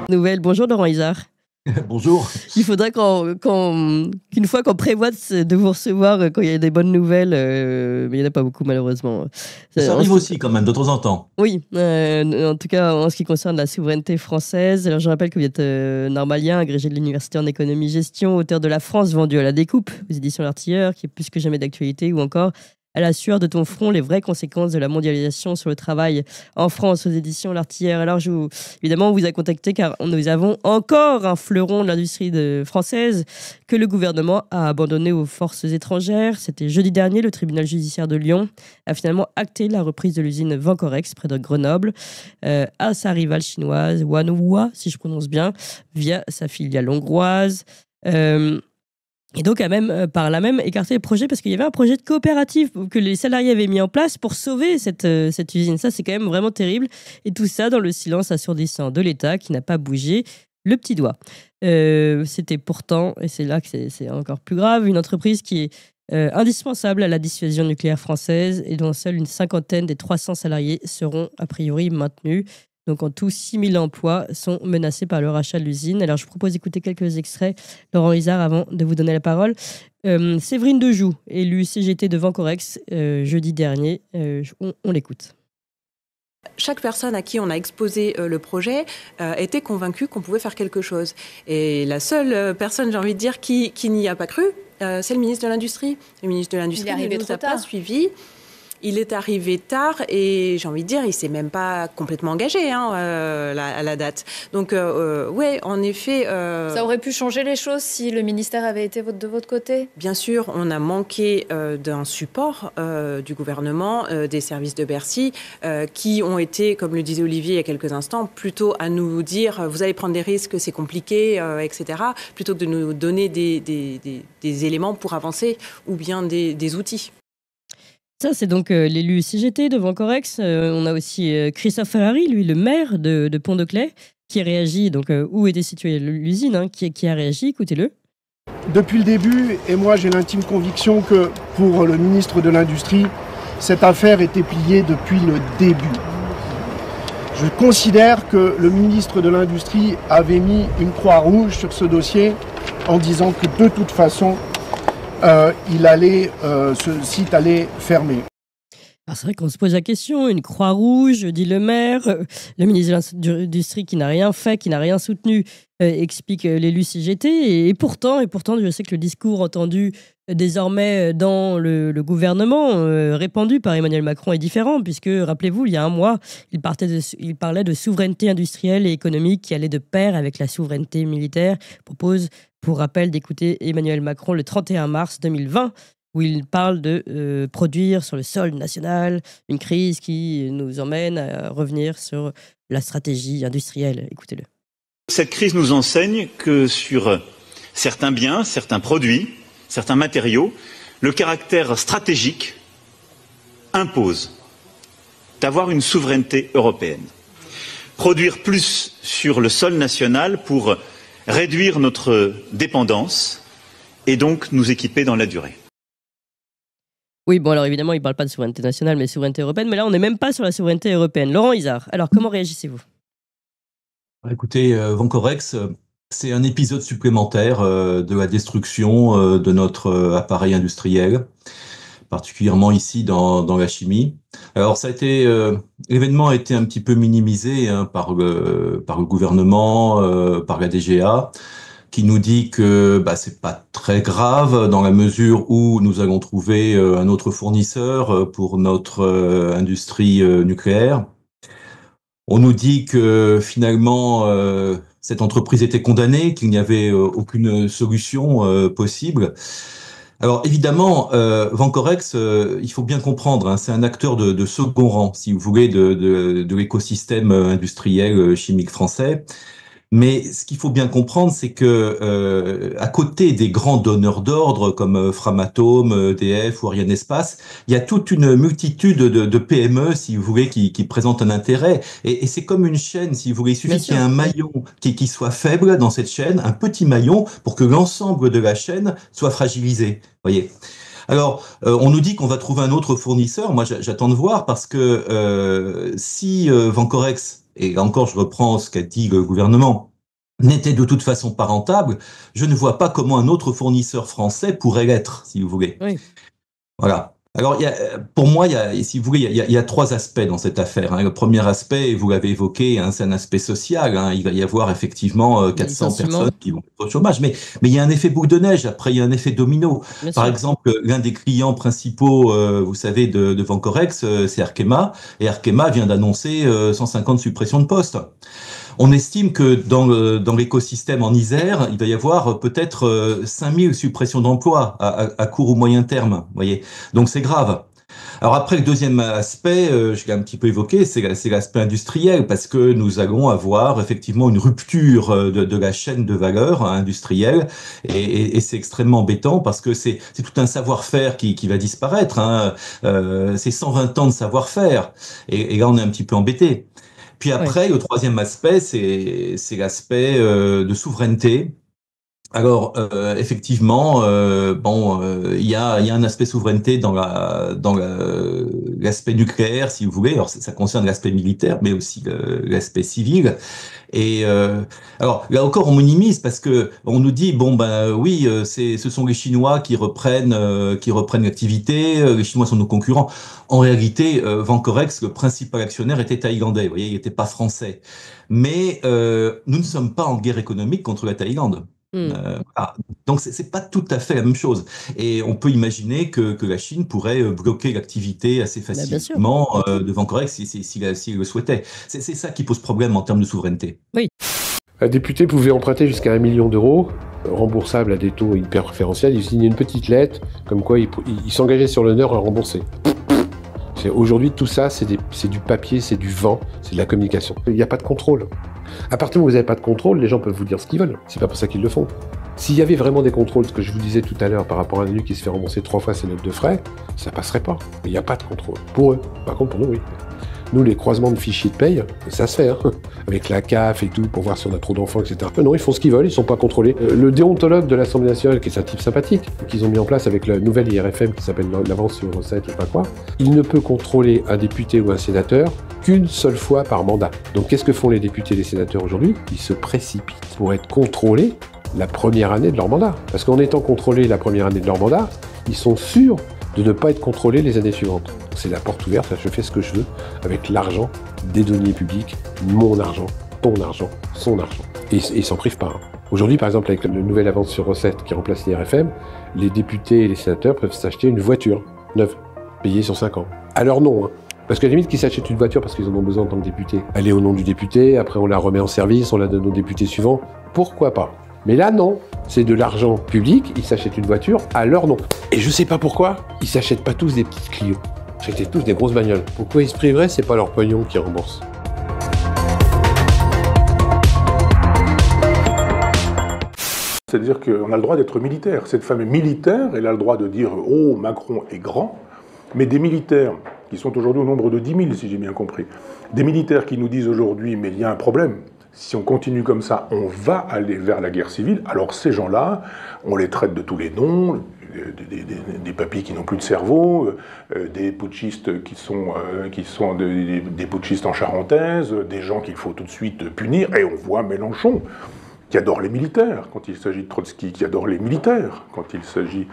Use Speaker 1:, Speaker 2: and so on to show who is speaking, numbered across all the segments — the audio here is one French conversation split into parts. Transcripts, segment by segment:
Speaker 1: Nouvelle. Bonjour Laurent Izard.
Speaker 2: Bonjour.
Speaker 1: Il faudrait qu'une fois qu'on prévoit de vous recevoir quand il y a des bonnes nouvelles, mais il n'y en a pas beaucoup malheureusement.
Speaker 2: Ça arrive aussi quand même de temps en temps.
Speaker 1: Oui, en tout cas en ce qui concerne la souveraineté française. Alors je rappelle que vous êtes normalien, agrégé de l'université en économie-gestion, auteur de La France vendue à la découpe aux éditions L'Artilleur, qui est plus que jamais d'actualité, ou encore À la sueur de ton front, les vraies conséquences de la mondialisation sur le travail en France aux éditions L'Artilleur. Alors, évidemment, on vous a contacté car nous avons encore un fleuron de l'industrie française que le gouvernement a abandonné aux forces étrangères. C'était jeudi dernier, le tribunal judiciaire de Lyon a finalement acté la reprise de l'usine Vancorex près de Grenoble à sa rivale chinoise, Wanhua, si je prononce bien, via sa filiale hongroise. Et donc, par là même, écarté le projet parce qu'il y avait un projet de coopérative que les salariés avaient mis en place pour sauver cette usine. Ça, c'est quand même vraiment terrible. Et tout ça dans le silence assourdissant de l'État qui n'a pas bougé le petit doigt. C'était pourtant, et c'est là que c'est encore plus grave, une entreprise qui est indispensable à la dissuasion nucléaire française et dont seule une cinquantaine des 300 salariés seront a priori maintenus. Donc en tout, 6 000 emplois sont menacés par le rachat de l'usine. Alors je vous propose d'écouter quelques extraits, Laurent Izard, avant de vous donner la parole. Séverine Dejoux, élue CGT de Vancorex jeudi dernier. On l'écoute.
Speaker 3: Chaque personne à qui on a exposé le projet était convaincue qu'on pouvait faire quelque chose. Et la seule personne, j'ai envie de dire, qui n'y a pas cru, c'est le ministre de l'Industrie. Le ministre de l'Industrie ne nous a pas suivis. Il est arrivé tard et j'ai envie de dire, il ne s'est même pas complètement engagé à la date. Donc, oui, en effet...
Speaker 4: Ça aurait pu changer les choses si le ministère avait été de votre côté ?
Speaker 3: Bien sûr, on a manqué d'un support du gouvernement, des services de Bercy, qui ont été, comme le disait Olivier il y a quelques instants, plutôt à nous dire, vous allez prendre des risques, c'est compliqué, etc., plutôt que de nous donner des éléments pour avancer ou bien des outils.
Speaker 1: Ça, c'est donc l'élu CGT de Vancorex. On a aussi Christophe Ferrari, lui, le maire de Pont-de-Claix, qui a réagi, donc où était située l'usine, qui a réagi, écoutez-le.
Speaker 5: Depuis le début, et moi j'ai l'intime conviction que pour le ministre de l'Industrie, cette affaire était pliée depuis le début. Je considère que le ministre de l'Industrie avait mis une croix rouge sur ce dossier en disant que de toute façon, ce site allait fermer.
Speaker 1: Alors c'est vrai qu'on se pose la question, une croix rouge, dit le maire, le ministre de l'Industrie qui n'a rien fait, qui n'a rien soutenu, explique l'élu CGT. Et pourtant, je sais que le discours entendu désormais dans le gouvernement, répandu par Emmanuel Macron, est différent, puisque, rappelez-vous, il y a un mois, il parlait de souveraineté industrielle et économique qui allait de pair avec la souveraineté militaire. Propose, pour rappel, d'écouter Emmanuel Macron le 31 mars 2020, où il parle de produire sur le sol national, une crise qui nous emmène à revenir sur la stratégie industrielle. Écoutez-le.
Speaker 6: Cette crise nous enseigne que sur certains biens, certains produits, certains matériaux, le caractère stratégique impose d'avoir une souveraineté européenne. Produire plus sur le sol national pour réduire notre dépendance et donc nous équiper dans la durée.
Speaker 1: Oui, bon, alors évidemment, il ne parle pas de souveraineté nationale, mais souveraineté européenne. Mais là, on n'est même pas sur la souveraineté européenne. Laurent Izard, alors comment réagissez-vous ?
Speaker 2: Écoutez, Vancorex, c'est un épisode supplémentaire de la destruction de notre appareil industriel, particulièrement ici dans la chimie. Alors, l'événement a été un petit peu minimisé par le gouvernement, par la DGA, qui nous dit que c'est pas très grave dans la mesure où nous allons trouver un autre fournisseur pour notre industrie nucléaire. On nous dit que finalement cette entreprise était condamnée, qu'il n'y avait aucune solution possible. Alors évidemment, Vancorex, il faut bien comprendre, c'est un acteur de second rang, si vous voulez, de l'écosystème industriel chimique français. Mais ce qu'il faut bien comprendre, c'est que à côté des grands donneurs d'ordre comme Framatome, EDF ou Arianespace, il y a toute une multitude de PME, si vous voulez, qui présentent un intérêt. Et c'est comme une chaîne, si vous voulez. Il suffit qu'il y ait un maillon qui soit faible dans cette chaîne, un petit maillon, pour que l'ensemble de la chaîne soit fragilisé. Voyez. Alors, on nous dit qu'on va trouver un autre fournisseur. Moi, j'attends de voir parce que si Vancorex, et encore je reprends ce qu'a dit le gouvernement, n'était de toute façon pas rentable, je ne vois pas comment un autre fournisseur français pourrait l'être, si vous voulez.
Speaker 1: Oui.
Speaker 2: Voilà. Alors, pour moi, si vous voulez, il y a 3 aspects dans cette affaire. Hein. Le premier aspect, vous l'avez évoqué, hein, c'est un aspect social. Hein. Il va y avoir effectivement 400 personnes qui vont être au chômage. Mais il y a un effet boule de neige. Après, il y a un effet domino.
Speaker 1: Bien
Speaker 2: Par
Speaker 1: sûr.
Speaker 2: exemple, l'un des clients principaux, vous savez, de Vancorex, c'est Arkema. Et Arkema vient d'annoncer 150 suppressions de postes. On estime que dans l'écosystème en Isère, il va y avoir peut-être 5000 suppressions d'emplois à court ou moyen terme. Vous voyez, donc c'est grave. Alors après, le deuxième aspect, je l'ai un petit peu évoqué, c'est l'aspect industriel, parce que nous allons avoir effectivement une rupture de la chaîne de valeur industrielle, et c'est extrêmement embêtant parce que c'est tout un savoir-faire qui va disparaître. Hein. C'est 120 ans de savoir-faire, et là on est un petit peu embêté. Puis après, le troisième aspect, c'est l'aspect de souveraineté. Alors, effectivement, il y a un aspect souveraineté dans l'aspect nucléaire, si vous voulez. Alors, ça concerne l'aspect militaire, mais aussi l'aspect civil. Et alors là encore, on minimise parce que on nous dit oui, ce sont les Chinois qui reprennent l'activité. Les Chinois sont nos concurrents. En réalité, Vancorex, le principal actionnaire, était thaïlandais. Vous voyez, il n'était pas français. Mais nous ne sommes pas en guerre économique contre la Thaïlande. Voilà. Donc c'est pas tout à fait la même chose, et on peut imaginer que la Chine pourrait bloquer l'activité assez facilement de Vancorex s'il le souhaitait. C'est ça qui pose problème en termes de souveraineté.
Speaker 1: Oui.
Speaker 7: Un député pouvait emprunter jusqu'à 1 million d'euros, remboursable à des taux hyper préférentiels. Il signait une petite lettre, comme quoi il s'engageait sur l'honneur à rembourser. Aujourd'hui, tout ça, c'est du papier, c'est du vent, c'est de la communication. Il n'y a pas de contrôle. À partir du moment où vous n'avez pas de contrôle, les gens peuvent vous dire ce qu'ils veulent. C'est pas pour ça qu'ils le font. S'il y avait vraiment des contrôles, ce que je vous disais tout à l'heure par rapport à un élu qui se fait rembourser 3 fois ses notes de frais, ça passerait pas. Mais il n'y a pas de contrôle. Pour eux. Par contre, pour nous, oui. Nous, les croisements de fichiers de paye, ça se fait, hein, avec la CAF et tout, pour voir si on a trop d'enfants, etc. Non, ils font ce qu'ils veulent, ils sont pas contrôlés. Le déontologue de l'Assemblée nationale, qui est un type sympathique, qu'ils ont mis en place avec la nouvelle IRFM qui s'appelle l'avance sur recette, je sais pas quoi, il ne peut contrôler un député ou un sénateur qu'une seule fois par mandat. Donc qu'est-ce que font les députés et les sénateurs aujourd'hui? Ils se précipitent pour être contrôlés la première année de leur mandat. Parce qu'en étant contrôlés la première année de leur mandat, ils sont sûrs de ne pas être contrôlés les années suivantes. C'est la porte ouverte, je fais ce que je veux avec l'argent des deniers publics, mon argent, ton argent, son argent. Et ils s'en privent pas. Aujourd'hui, par exemple, avec le nouvel avance sur recette qui remplace l'IRFM, les députés et les sénateurs peuvent s'acheter une voiture neuve, payée sur 5 ans. À leur nom, hein. Parce qu'à la limite, qu'ils s'achètent une voiture parce qu'ils en ont besoin en tant que député. Elle est au nom du député, après on la remet en service, on la donne au député suivant. Pourquoi pas? Mais là, non. C'est de l'argent public, ils s'achètent une voiture à leur nom. Et je sais pas pourquoi, ils s'achètent pas tous des petites Clio. Ils s'achètent tous des grosses bagnoles. Pourquoi ils se priveraient? C'est pas leur pognon qui rembourse.
Speaker 8: C'est-à-dire qu'on a le droit d'être militaire. Cette femme est militaire, elle a le droit de dire « Oh, Macron est grand », mais des militaires qui sont aujourd'hui au nombre de 10 000, si j'ai bien compris, des militaires qui nous disent aujourd'hui « Mais il y a un problème ». Si on continue comme ça, on va aller vers la guerre civile. Alors ces gens-là, on les traite de tous les noms, des papis qui n'ont plus de cerveau, des putschistes qui sont des putschistes en charentaise, des gens qu'il faut tout de suite punir. Et on voit Mélenchon, qui adore les militaires, quand il s'agit de Trotsky, qui adore les militaires, quand il s'agit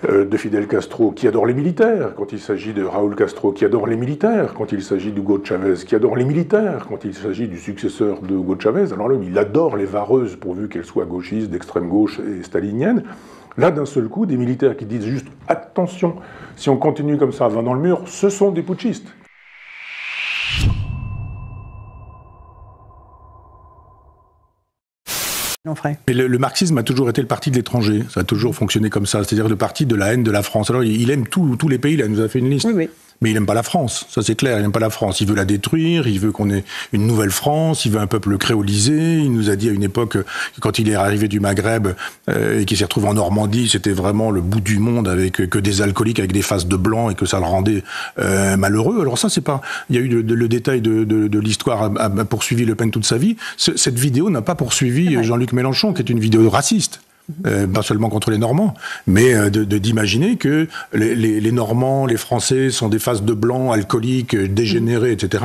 Speaker 8: de Fidel Castro, qui adore les militaires, quand il s'agit de Raúl Castro, qui adore les militaires, quand il s'agit d'Hugo Chavez, qui adore les militaires, quand il s'agit du successeur de Hugo Chavez, alors là, il adore les vareuses, pourvu qu'elles soient gauchistes, d'extrême gauche et staliniennes. Là, d'un seul coup, des militaires qui disent juste « Attention, si on continue comme ça, va dans le mur, ce sont des putschistes ».
Speaker 9: Mais le marxisme a toujours été le parti de l'étranger. Ça a toujours fonctionné comme ça. C'est-à-dire le parti de la haine de la France. Alors, il aime tous les pays. Là, il nous a fait une liste.
Speaker 1: Oui, oui.
Speaker 9: Mais il n'aime pas la France. Ça, c'est clair. Il n'aime pas la France. Il veut la détruire. Il veut qu'on ait une nouvelle France. Il veut un peuple créolisé. Il nous a dit à une époque, quand il est arrivé du Maghreb et qu'il s'est retrouvé en Normandie, c'était vraiment le bout du monde avec que des alcooliques avec des faces de blanc et que ça le rendait malheureux. Alors ça, c'est pas... Il y a eu le détail de l'histoire a poursuivi Le Pen toute sa vie. Cette vidéo n'a pas poursuivi Jean-Luc Mélenchon, qui est une vidéo raciste. Pas seulement contre les Normands, mais d'imaginer que les Normands, les Français sont des faces de blanc, alcooliques, dégénérés, etc.